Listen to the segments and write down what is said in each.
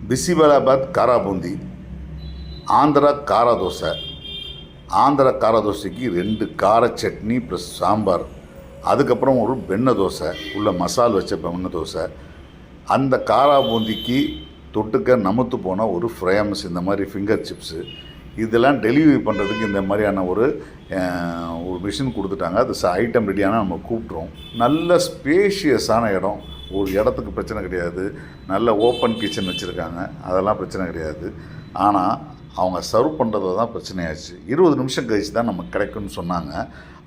பிசிபலாபாத் காரா பூந்தி, ஆந்திரா காரா தோசை. ஆந்திரா காரா தோசைக்கு 2 கார சட்னி ப்ளஸ் சாம்பார், அதுக்கப்புறம் ஒரு வெண்ணெய் தோசை, உள்ள மசால் வச்ச வெண்ணெய் தோசை. அந்த காரா பூந்திக்கு தொட்டுக்க நமுத்து போன ஒரு ஃப்ரேம்ஸ், இந்த மாதிரி ஃபிங்கர் சிப்ஸு, இதெல்லாம் டெலிவரி பண்ணுறதுக்கு இந்த மாதிரியான ஒரு மிஷின் கொடுத்துட்டாங்க. அது ஐட்டம் ரெடியான நம்ம கூப்பிட்றோம். நல்ல ஸ்பேஷியஸான இடம், ஒரு இடத்துக்கு பிரச்சனை கிடையாது. நல்ல ஓப்பன் கிச்சன் வச்சுருக்காங்க, அதெல்லாம் பிரச்சனை கிடையாது. ஆனால் அவங்க சர்வ் பண்ணுறது தான் பிரச்சனையாச்சு. 20 நிமிஷம் கழிச்சு தான் நமக்கு கிடைக்கும்னு சொன்னாங்க.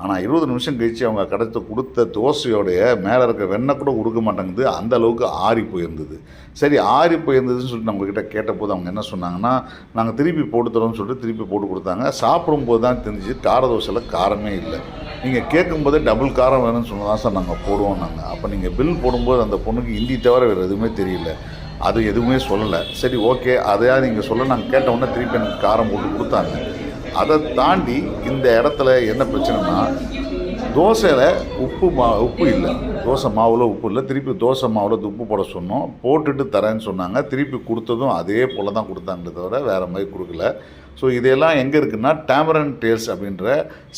ஆனால் 20 நிமிஷம் கழித்து அவங்க கொடுத்த தோசையோடைய மேலே இருக்க வெண்ணெய் கூட கொடுக்க மாட்டேங்குது, அந்த அளவுக்கு ஆறி போயிருந்தது. சரி, ஆறி போயிருந்ததுன்னு சொல்லிட்டு நம்மக்கிட்ட கேட்டபோது அவங்க என்ன சொன்னாங்கன்னா, நாங்கள் திருப்பி போட்டு தரோம்னு சொல்லிட்டு திருப்பி போட்டு கொடுத்தாங்க. சாப்பிடும்போது தான் தெரிஞ்சு கார தோசையில் காரமே இல்லை. நீங்கள் கேட்கும்போதே டபுள் காரம் வேணும்னு சொன்னதான் சார் நாங்கள் போடுவோம். நாங்கள் அப்போ நீங்கள் பில் போடும்போது அந்த பொண்ணுக்கு ஹிந்தி தவிர வேறு எதுவுமே தெரியல, அது எதுவுமே சொல்லலை. சரி, ஓகே, அதையாவது நீங்கள் சொல்ல நாங்கள் கேட்டவுடனே திருப்பி எனக்கு காரம் போட்டு கொடுத்தாங்க. அதை தாண்டி இந்த இடத்துல என்ன பிரச்சனைனா, தோசையில் உப்பு இல்லை, தோசை மாவில் உப்பு இல்லை. திருப்பி தோசை மாவில் உப்பு போட சொன்னோம், போட்டுட்டு தரேன்னு சொன்னாங்க. திருப்பி கொடுத்ததும் அதே போல் தான் கொடுத்தாங்களே தவிர வேறு மாதிரி கொடுக்கல. ஸோ இதெல்லாம் எங்கே இருக்குன்னா, டேமரன் டேல்ஸ் அப்படின்ற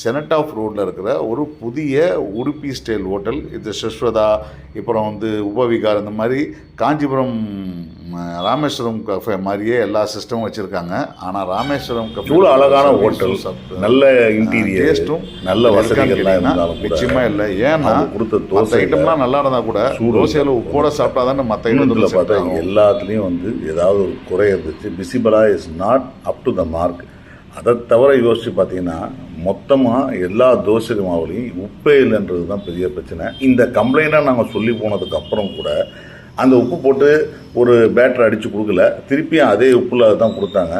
செனட் ஆஃப் ரோட்டில் இருக்கிற ஒரு புதிய உடுப்பி ஸ்டைல் ஹோட்டல். இது சஸ்வதா, அப்புறம் உபவிகார், இந்த மாதிரி காஞ்சிபுரம் ராமேஸ்வரம் கஃபே மாதிரியே எல்லா சிஸ்டமும் வச்சுருக்காங்க. ஆனால் ராமேஸ்வரம் கஃபே இவ்வளோ அழகான ஹோட்டல், நல்ல இன்டீரியர், டேஸ்ட்டும் நல்ல வசதிகள்லாம் நிச்சயமாக இல்லை. ஏன்னா கொடுத்த தோசை ஐட்டம்லாம் நல்லா இருந்தால் கூட தோசையில் உப்போட சாப்பிட்டா தானே மற்ற ஐட்டத்தில் பார்த்தா எல்லாத்துலேயும் ஏதாவது ஒரு குறை இருந்துச்சு. Bisibela is not up to the mark. அதை தவிர யோசித்து பார்த்தீங்கன்னா, மொத்தமாக எல்லா தோசை மாவுலையும் உப்பே இல்லைன்றது தான் பெரிய பிரச்சனை. இந்த கம்ப்ளைண்ட்டாக நாங்கள் சொல்லி போனதுக்கப்புறம் கூட அந்த உப்பு போட்டு ஒரு பேட்டர் அடித்து கொடுக்கல, திருப்பியும் அதே உப்பில் தான் கொடுத்தாங்க.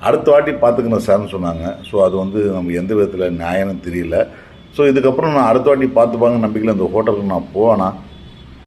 அடுத்த வாட்டி பார்த்துக்கணும் சார்னு சொன்னாங்க. ஸோ அது நம்ம எந்த விதத்தில் நியாயம்னு தெரியல. ஸோ இதுக்கப்புறம் நான் அடுத்த வாட்டி பார்த்துப்பாங்க நம்பிக்கையில் அந்த ஹோட்டலுக்கு நான் போவேனா